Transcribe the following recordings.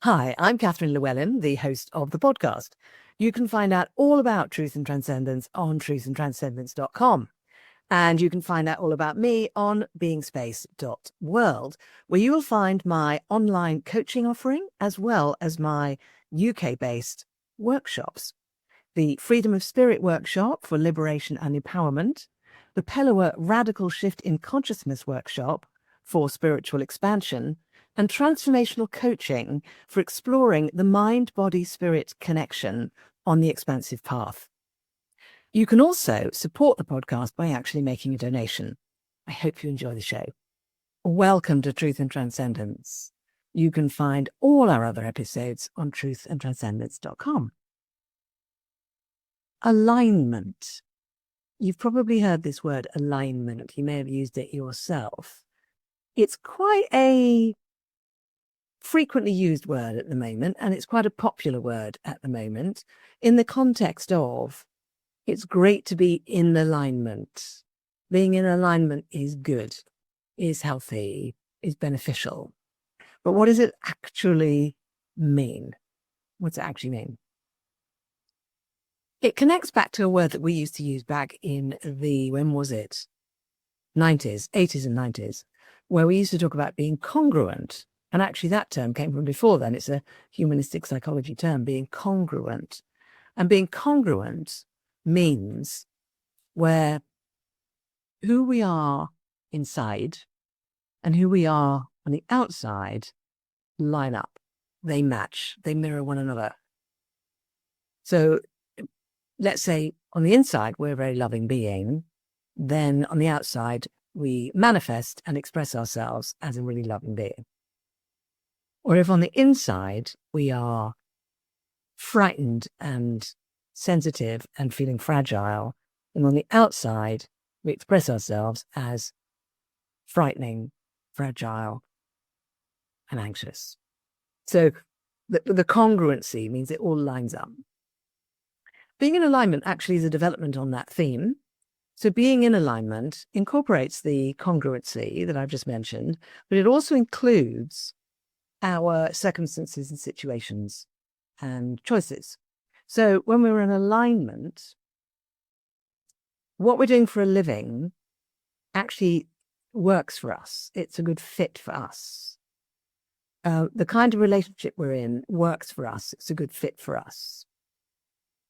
Hi, I'm Catherine Llewellyn, the host of the podcast. You can find out all about Truth and Transcendence on truthandtranscendence.com. And you can find out all about me on beingspace.world, where you will find my online coaching offering, as well as my UK-based workshops. The Freedom of Spirit workshop for liberation and empowerment, the Pellower Radical Shift in Consciousness workshop for spiritual expansion, and transformational coaching for exploring the mind-body-spirit connection on the expansive path. You can also support the podcast by actually making a donation. I hope you enjoy the show. Welcome to Truth and Transcendence. You can find all our other episodes on truthandtranscendence.com. Alignment. You've probably heard this word alignment. You may have used it yourself. It's quite a frequently used word at the moment, and it's quite a popular word at the moment in the context of it's great to be in alignment. Being in alignment is good, is healthy, is beneficial. But what does it actually mean? What's it actually mean? It connects back to a word that we used to use back in the, when was it? 90s, 80s and 90s, where we used to talk about being congruent. And actually that term came from before then. It's a humanistic psychology term, being congruent. And being congruent means where who we are inside and who we are on the outside line up. They match, they mirror one another. So let's say on the inside, we're a very loving being. Then on the outside, we manifest and express ourselves as a really loving being. Or if on the inside, we are frightened and sensitive and feeling fragile, and on the outside, we express ourselves as frightening, fragile, and anxious. So the congruency means it all lines up. Being in alignment actually is a development on that theme. So being in alignment incorporates the congruency that I've just mentioned, but it also includes our circumstances and situations and choices. So when we're in alignment, what we're doing for a living actually works for us. It's a good fit for us. The kind of relationship we're in works for us. It's a good fit for us.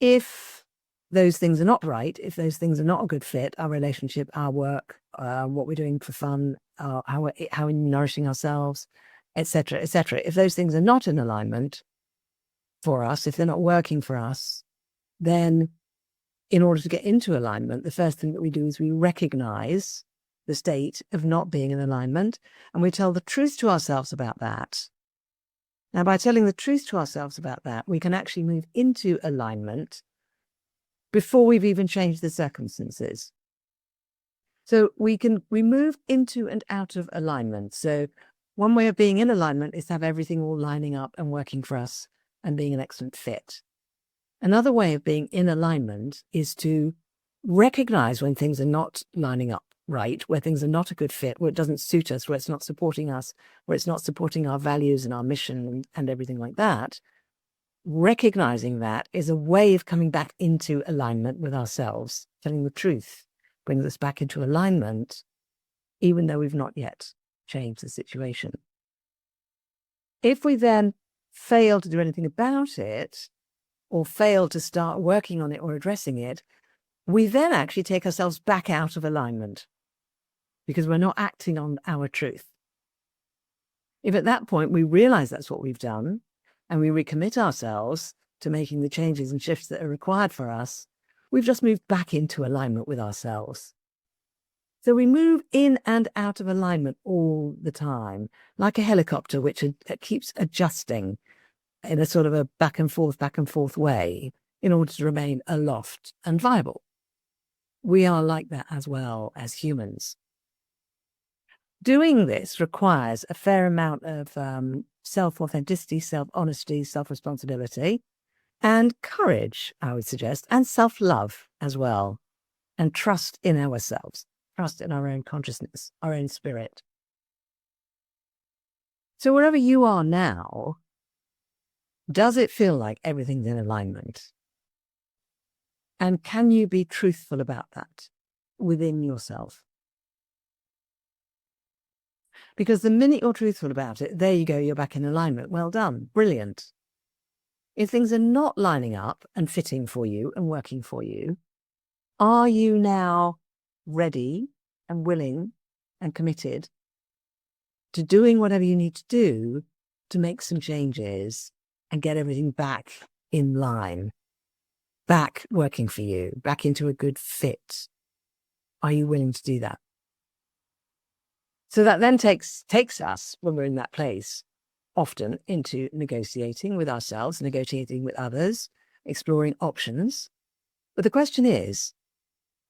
If those things are not right, if those things are not a good fit, our relationship, our work, what we're doing for fun, how we're nourishing ourselves, etc., etc. If those things are not in alignment for us, if they're not working for us, then in order to get into alignment, the first thing that we do is we recognize the state of not being in alignment, and we tell the truth to ourselves about that. Now, by telling the truth to ourselves about that, we can actually move into alignment before we've even changed the circumstances. So we move into and out of alignment. So one way of being in alignment is to have everything all lining up and working for us and being an excellent fit. Another way of being in alignment is to recognize when things are not lining up right, where things are not a good fit, where it doesn't suit us, where it's not supporting us, where it's not supporting our values and our mission and everything like that. Recognizing that is a way of coming back into alignment with ourselves. Telling the truth brings us back into alignment, even though we've not yet changed the situation. If we then fail to do anything about it, or fail to start working on it or addressing it, we then actually take ourselves back out of alignment because we're not acting on our truth. If at that point we realize that's what we've done and we recommit ourselves to making the changes and shifts that are required for us, we've just moved back into alignment with ourselves. So we move in and out of alignment all the time, like a helicopter, which keeps adjusting in a sort of a back and forth way in order to remain aloft and viable. We are like that as well as humans. Doing this requires a fair amount of self-authenticity, self-honesty, self-responsibility, and courage, I would suggest, and self-love as well, and trust in ourselves, trust in our own consciousness, our own spirit. So wherever you are now, Does it feel like everything's in alignment? And can you be truthful about that within yourself? Because the minute you're truthful about it, there you go, you're back in alignment. Well done. Brilliant. If things are not lining up and fitting for you and working for you, are you now ready and willing and committed to doing whatever you need to do to make some changes and get everything back in line, back working for you, back into a good fit? Are you willing to do that? So that then takes us, when we're in that place, often into negotiating with ourselves, negotiating with others, exploring options. But the question is,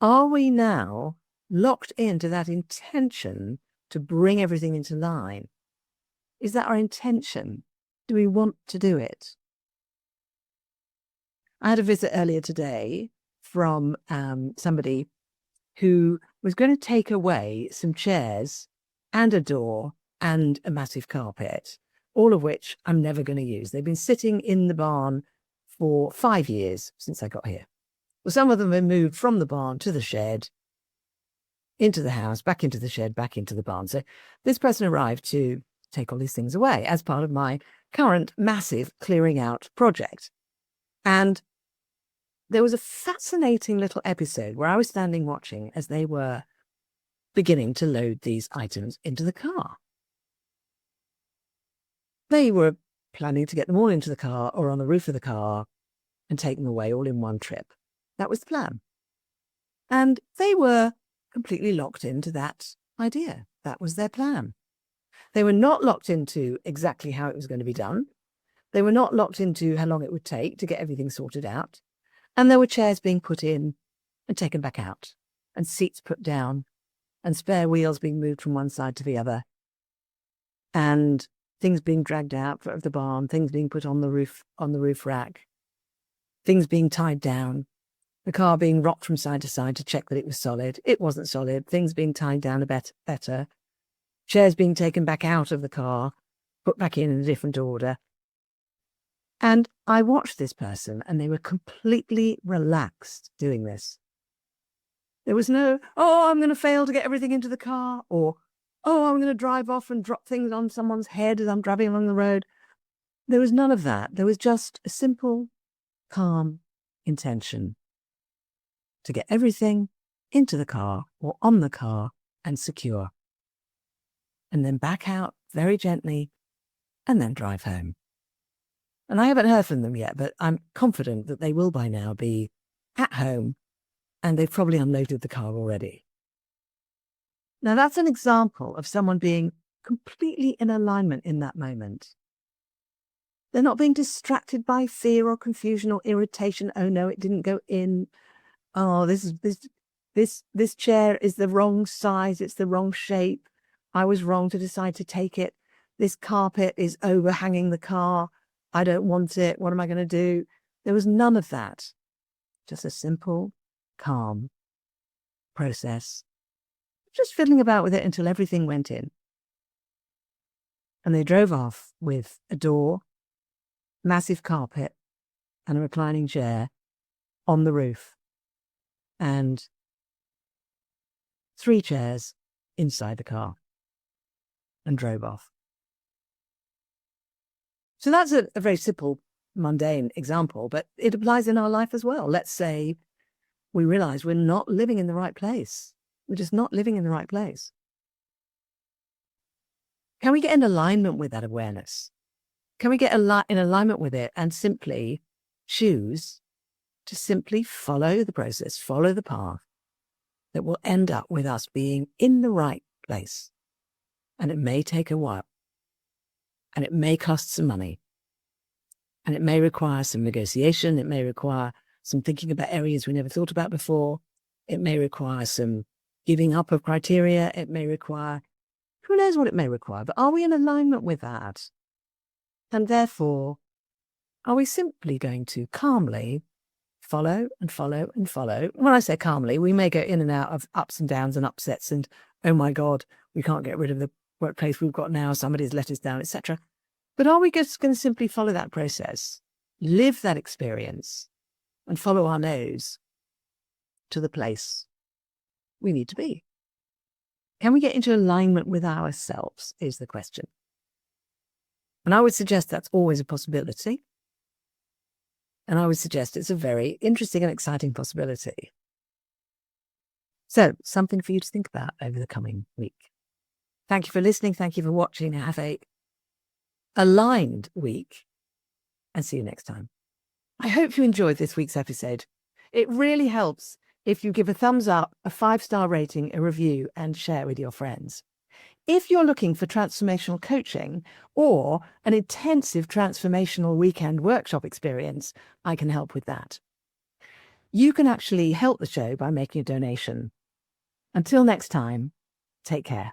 are we now locked into that intention to bring everything into line? Is that our intention? Do we want to do it? I had a visit earlier today from somebody who was going to take away some chairs and a door and a massive carpet, all of which I'm never going to use. They've been sitting in the barn for 5 years since I got here. Well, some of them have moved from the barn to the shed, into the house, back into the shed, back into the barn. So this person arrived to take all these things away as part of my current massive clearing out project. And there was a fascinating little episode where I was standing watching as they were beginning to load these items into the car. They were planning to get them all into the car or on the roof of the car and take them away all in one trip. That was the plan. And they were completely locked into that idea. That was their plan. They were not locked into exactly how it was going to be done. They were not locked into how long it would take to get everything sorted out. And there were chairs being put in and taken back out, and seats put down, and spare wheels being moved from one side to the other, and things being dragged out of the barn, things being put on the roof rack, things being tied down, the car being rocked from side to side to check that it was solid. It wasn't solid. Things being tied down a bit better, chairs being taken back out of the car, put back in a different order. And I watched this person, and they were completely relaxed doing this. There was no, oh, I'm going to fail to get everything into the car, or, oh, I'm going to drive off and drop things on someone's head as I'm driving along the road. There was none of that. There was just a simple, calm intention to get everything into the car or on the car and secure. And then back out very gently and then drive home. And I haven't heard from them yet, but I'm confident that they will by now be at home, and they've probably unloaded the car already. Now, that's an example of someone being completely in alignment in that moment. They're not being distracted by fear or confusion or irritation. Oh no, it didn't go in. Oh, this chair is the wrong size. It's the wrong shape. I was wrong to decide to take it. This carpet is overhanging the car. I don't want it. What am I going to do? There was none of that. Just a simple, calm process. Just fiddling about with it until everything went in. And they drove off with a door, massive carpet, and a reclining chair on the roof, and 3 chairs inside the car, and drove off. So that's a very simple, mundane example, but it applies in our life as well. Let's say we realize we're not living in the right place. We're just not living in the right place. Can we get in alignment with that awareness? Can we get in alignment with it and simply choose to simply follow the process, follow the path that will end up with us being in the right place? And it may take a while. And it may cost some money. And it may require some negotiation. It may require some thinking about areas we never thought about before. It may require some giving up of criteria. It may require, who knows what it may require, but are we in alignment with that? And therefore, are we simply going to calmly follow and follow and follow? When I say calmly, we may go in and out of ups and downs and upsets and, oh my God, we can't get rid of the workplace we've got now, somebody's let us down, etc. But are we just going to simply follow that process, live that experience, and follow our nose to the place we need to be? Can we get into alignment with ourselves is the question. And I would suggest that's always a possibility. And I would suggest it's a very interesting and exciting possibility. So, something for you to think about over the coming week. Thank you for listening. Thank you for watching. Have a aligned week and see you next time. I hope you enjoyed this week's episode. It really helps if you give a thumbs up, a 5-star rating, a review, and share with your friends. If you're looking for transformational coaching or an intensive transformational weekend workshop experience, I can help with that. You can actually help the show by making a donation. Until next time, take care.